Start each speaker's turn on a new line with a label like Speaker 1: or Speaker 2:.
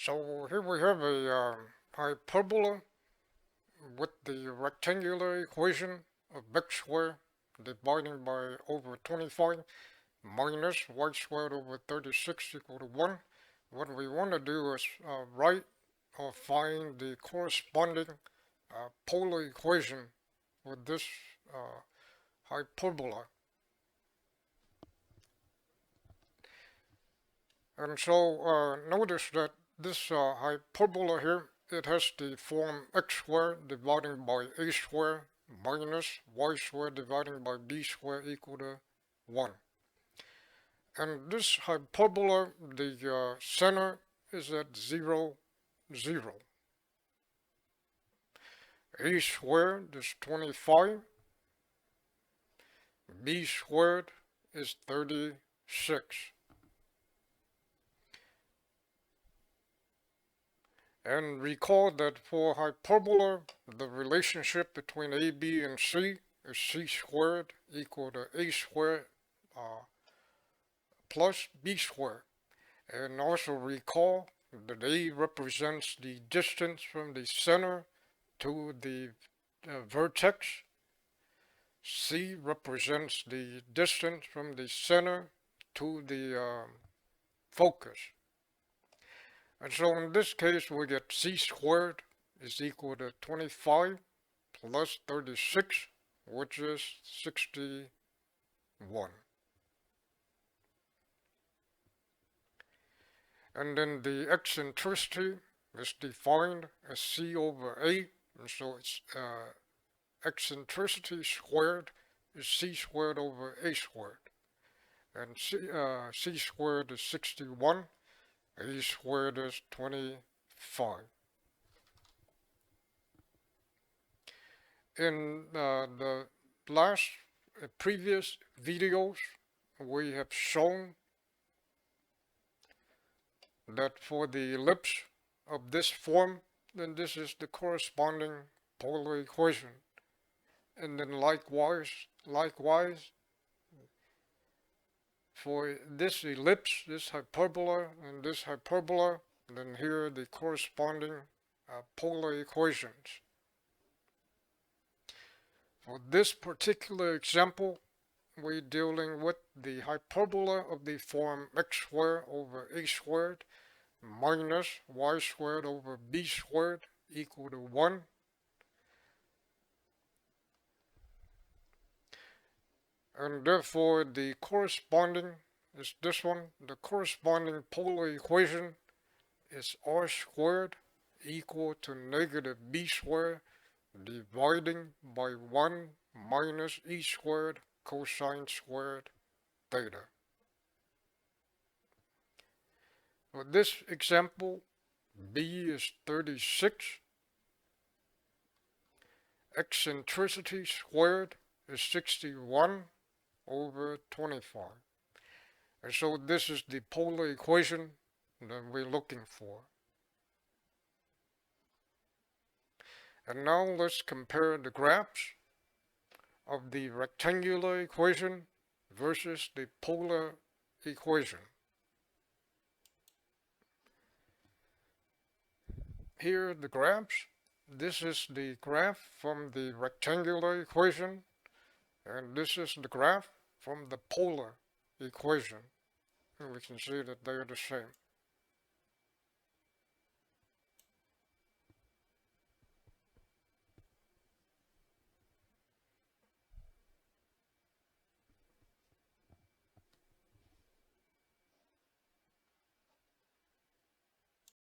Speaker 1: So here we have a hyperbola with the rectangular equation of x squared dividing by over 25 minus y squared over 36 equal to 1. What we want to do is write or find the corresponding polar equation with this hyperbola. And so notice that this hyperbola here, it has the form x squared dividing by a squared minus y squared dividing by b squared equal to 1. And this hyperbola, the center is at 0, 0. A squared is 25, b squared is 36. And recall that for hyperbola, the relationship between a, b, and c is c squared equal to a squared plus b squared. And also recall that a represents the distance from the center to the vertex. C represents the distance from the center to the focus. And so in this case, we get c squared is equal to 25 plus 36, which is 61. And then the eccentricity is defined as c over a, and so it's eccentricity squared is c squared over a squared. And c squared is 61. A squared is 25. In the previous videos, we have shown that for the ellipse of this form, then this is the corresponding polar equation. And then likewise, for this ellipse, this hyperbola, and this hyperbola, then here are the corresponding polar equations. For this particular example, we're dealing with the hyperbola of the form x squared over a squared minus y squared over b squared equal to 1. And therefore the corresponding is this one. The corresponding polar equation is r squared equal to negative b squared dividing by 1 minus e squared cosine squared theta. For this example, b is 36. Eccentricity squared is 61 over 25. And so this is the polar equation that we're looking for. And now let's compare the graphs of the rectangular equation versus the polar equation. Here are the graphs. This is the graph from the rectangular equation, and this is the graph from the polar equation. And we can see that they are the same.